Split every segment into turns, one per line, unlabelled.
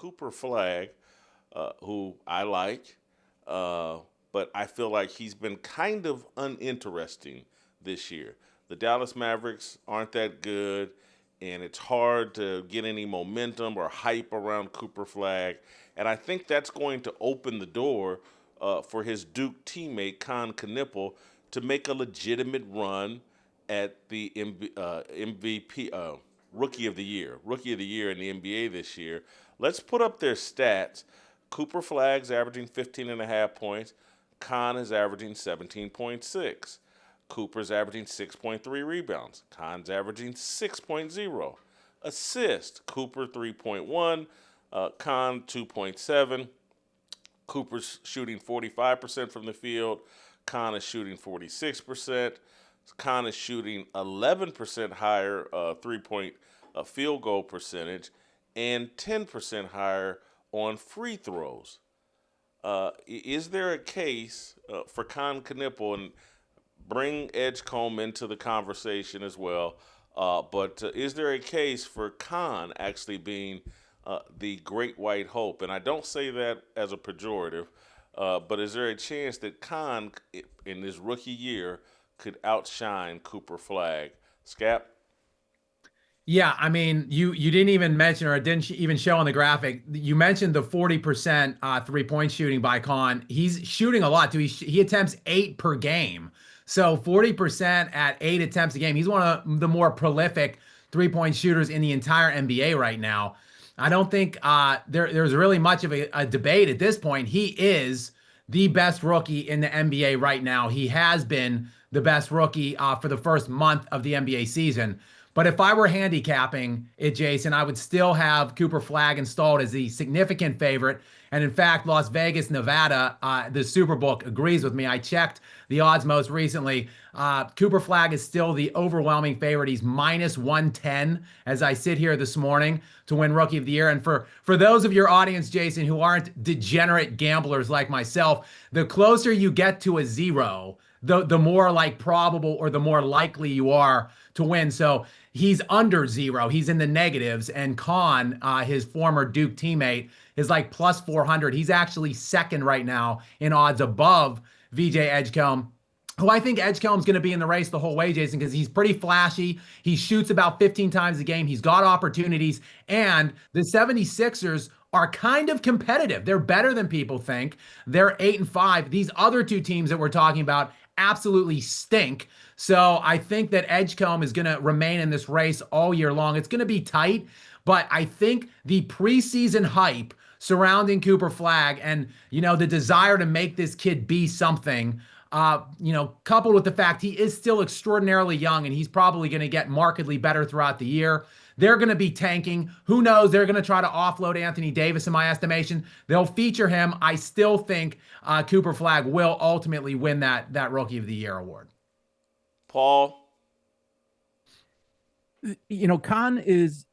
Cooper Flagg, who I like, but I feel like he's been kind of uninteresting this year. The Dallas Mavericks aren't that good, and it's hard to get any momentum or hype around Cooper Flagg. And I think that's going to open the door for his Duke teammate, Kon Knueppel, to make a legitimate run at the MVP, Rookie of the Year in the NBA this year. Let's put up their stats. Cooper Flagg's averaging 15 and a half points. Kon is averaging 17.6. Cooper's averaging 6.3 rebounds. Kon's averaging 6.0. Assist. Cooper 3.1. Kon 2.7. Cooper's shooting 45% from the field. Kon is shooting 46%. Kon is shooting 11% higher three-point field goal percentage and 10% higher on free throws. Is there a case for Kon Knueppel, and bring Edgecombe into the conversation as well, but is there a case for Kon actually being the great white hope? And I don't say that as a pejorative, but is there a chance that Kon, in his rookie year, could outshine Cooper Flagg? Scap?
Yeah, I mean, you didn't even mention, or it didn't even show on the graphic. You mentioned the 40% three-point shooting by Kon. He's shooting a lot too. He attempts 8 per game. So 40% at 8 attempts a game. He's one of the more prolific three-point shooters in the entire NBA right now. I don't think there's really much of a debate at this point. He is the best rookie in the NBA right now. He has been the best rookie for the first month of the NBA season. But if I were handicapping it, Jason, I would still have Cooper Flagg installed as the significant favorite. And in fact, Las Vegas, Nevada, the Superbook agrees with me. I checked the odds most recently. Cooper Flagg is still the overwhelming favorite. He's minus 110 as I sit here this morning to win Rookie of the Year. And for those of your audience, Jason, who aren't degenerate gamblers like myself, the closer you get to a zero, the more like probable or the more likely you are to win. So he's under zero. He's in the negatives. And Kon, his former Duke teammate, is like plus 400. He's actually second right now in odds above VJ Edgecombe, who I think Edgecombe's going to be in the race the whole way, Jason, because he's pretty flashy. He shoots about 15 times a game. He's got opportunities. And the 76ers are kind of competitive. They're better than people think. They're 8-5. These other two teams that we're talking about absolutely stink. So I think that Edgecombe is going to remain in this race all year long. It's going to be tight, but I think the preseason hype surrounding Cooper Flagg and, the desire to make this kid be something, coupled with the fact he is still extraordinarily young and he's probably going to get markedly better throughout the year. They're going to be tanking. Who knows? They're going to try to offload Anthony Davis, in my estimation. They'll feature him. I still think Cooper Flagg will ultimately win that Rookie of the Year award.
Paul?
Kon is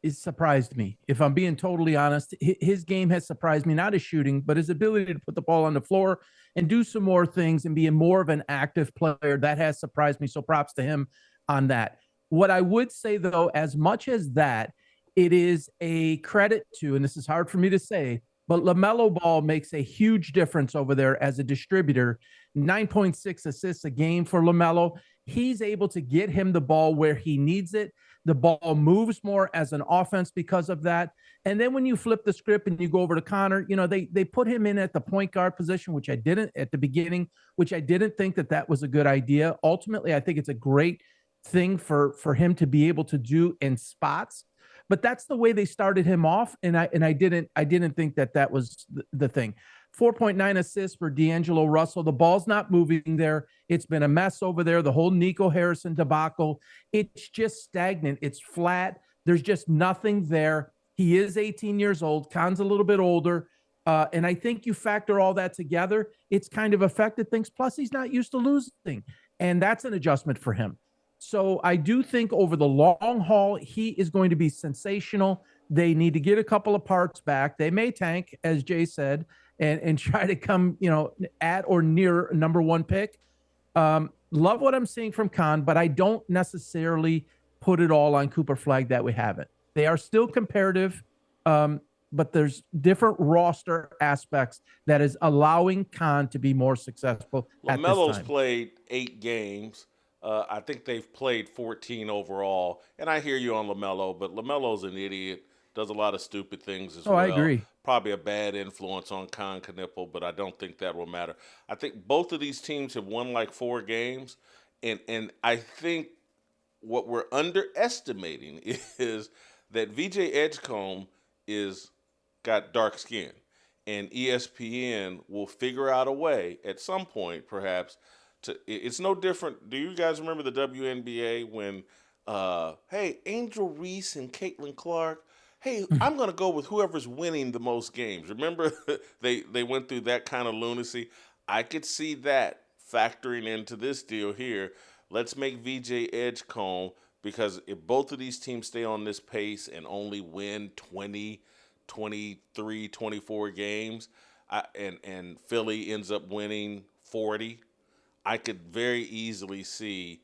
surprised me. If I'm being totally honest, his game has surprised me, not his shooting, but his ability to put the ball on the floor and do some more things and be more of an active player. That has surprised me. So props to him on that. What I would say, though, as much as that, it is a credit to, and this is hard for me to say, but LaMelo Ball makes a huge difference over there as a distributor. 9.6 assists a game for LaMelo. He's able to get him the ball where he needs it. The ball moves more as an offense because of that. And then when you flip the script and you go over to Connor, they put him in at the point guard position, which I didn't at the beginning, which I didn't think that was a good idea. Ultimately, I think it's a great thing for him to be able to do in spots, but that's the way they started him off. And I didn't think that was the thing. 4.9 assists for D'Angelo Russell. The ball's not moving there. It's been a mess over there. The whole Nico Harrison debacle. It's just stagnant. It's flat. There's just nothing there. He is 18 years old. Kon's a little bit older. And I think you factor all that together, it's kind of affected things. Plus, he's not used to losing. And that's an adjustment for him. So I do think over the long haul, he is going to be sensational. They need to get a couple of parts back. They may tank, as Jay said, and try to come, at or near number one pick. Love what I'm seeing from Kon, but I don't necessarily put it all on Cooper Flagg that we haven't. They are still comparative. but there's different roster aspects that is allowing Kon to be more successful at this
LaMelo's
time.
played 8 games. I think they've played 14 overall. And I hear you on LaMelo, but LaMelo's an idiot, does a lot of stupid things as
Oh, I
well.
agree.
Probably a bad influence on Kon Knueppel, but I don't think that will matter. I think both of these teams have won like 4 games. And I think what we're underestimating is that VJ Edgecombe is got dark skin, and ESPN will figure out a way at some point, perhaps. It's no different. Do you guys remember the WNBA when, hey, Angel Reese and Caitlin Clark? Hey, I'm gonna go with whoever's winning the most games. Remember, they went through that kind of lunacy. I could see that factoring into this deal here. Let's make VJ Edgecombe, because if both of these teams stay on this pace and only win 20, 23, 24 games, and Philly ends up winning 40, I could very easily see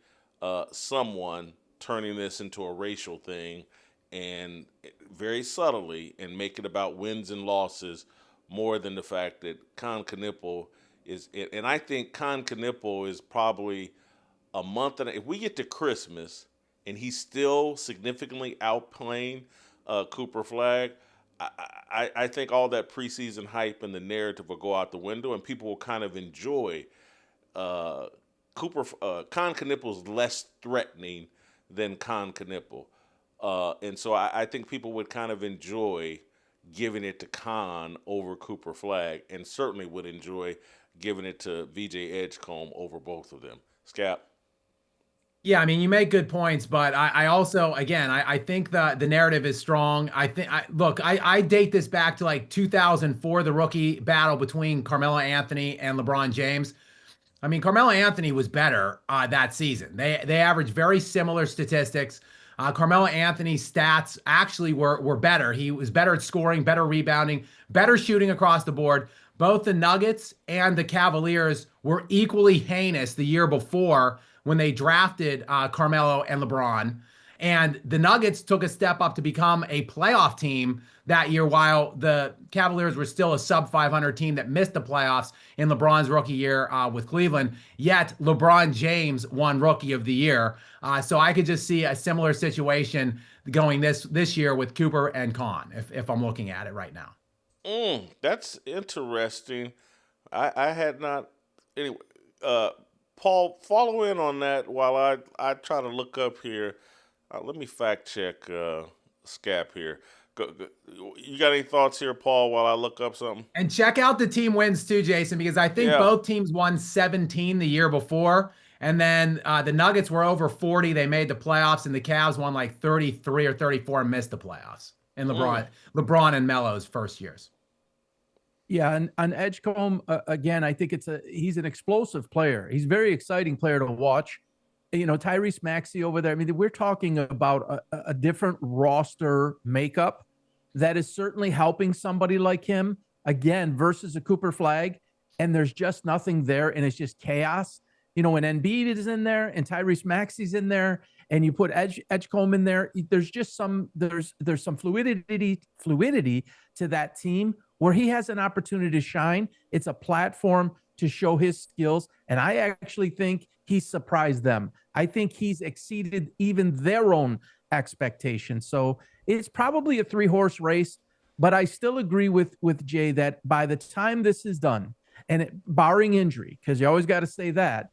someone turning this into a racial thing, and very subtly, and make it about wins and losses more than the fact that Kon Knueppel is. And I think Kon Knueppel is probably a month and if we get to Christmas and he's still significantly outplaying Cooper Flagg, I think all that preseason hype and the narrative will go out the window, and people will kind of enjoy Kon Knueppel's less threatening than Kon Knueppel. And so I think people would kind of enjoy giving it to Kon over Cooper Flagg, and certainly would enjoy giving it to VJ Edgecombe over both of them. Scap?
Yeah, I mean, you make good points, but I also, again, I think the narrative is strong. I date this back to like 2004, the rookie battle between Carmelo Anthony and LeBron James. I mean, Carmelo Anthony was better that season. They averaged very similar statistics. Carmelo Anthony's stats actually were better. He was better at scoring, better rebounding, better shooting across the board. Both the Nuggets and the Cavaliers were equally heinous the year before when they drafted Carmelo and LeBron. And the Nuggets took a step up to become a playoff team that year, while the Cavaliers were still a sub 500 team that missed the playoffs in LeBron's rookie year with Cleveland. Yet LeBron James won Rookie of the Year. So I could just see a similar situation going this year with Cooper and Kon, if I'm looking at it right now.
That's interesting. I had not. Anyway, Paul, follow in on that while I try to look up here. Let me fact check Scap here. Go. You got any thoughts here, Paul, while I look up something?
And check out the team wins too, Jason, because I think both teams won 17 the year before. And then the Nuggets were over 40. They made the playoffs, and the Cavs won like 33 or 34 and missed the playoffs in LeBron and Melo's first years.
Yeah, and on Edgecombe, again, I think he's an explosive player. He's a very exciting player to watch. You know, Tyrese Maxey over there. I mean, we're talking about a different roster makeup that is certainly helping somebody like him, again, versus a Cooper Flagg. And there's just nothing there, and it's just chaos. You know, when Embiid is in there and Tyrese Maxey's in there, and you put Edgecombe in there, there's just there's some fluidity to that team where he has an opportunity to shine. It's a platform to show his skills, and I actually think he surprised them. I think he's exceeded even their own expectations. So it's probably a 3-horse race, but I still agree with Jay that by the time this is done, and barring injury, because you always got to say that,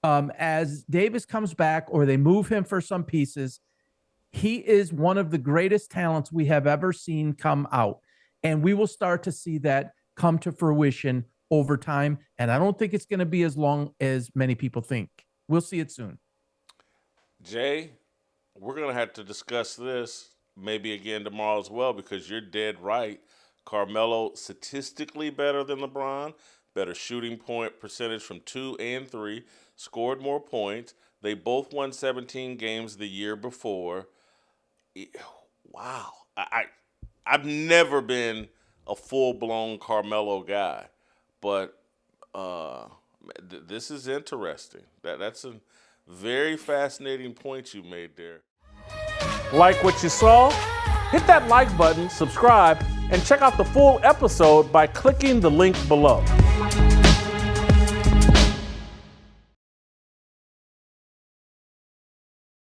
as Davis comes back or they move him for some pieces, he is one of the greatest talents we have ever seen come out. And we will start to see that come to fruition over time. And I don't think it's going to be as long as many people think. We'll see it soon.
Jay, we're going to have to discuss this maybe again tomorrow as well, because you're dead right. Carmelo statistically better than LeBron, better shooting point percentage from 2 and 3, scored more points. They both won 17 games the year before. Wow. I've never been a full-blown Carmelo guy, but this is interesting. That's a very fascinating point you made there.
Like what you saw? Hit that like button, subscribe, and check out the full episode by clicking the link below.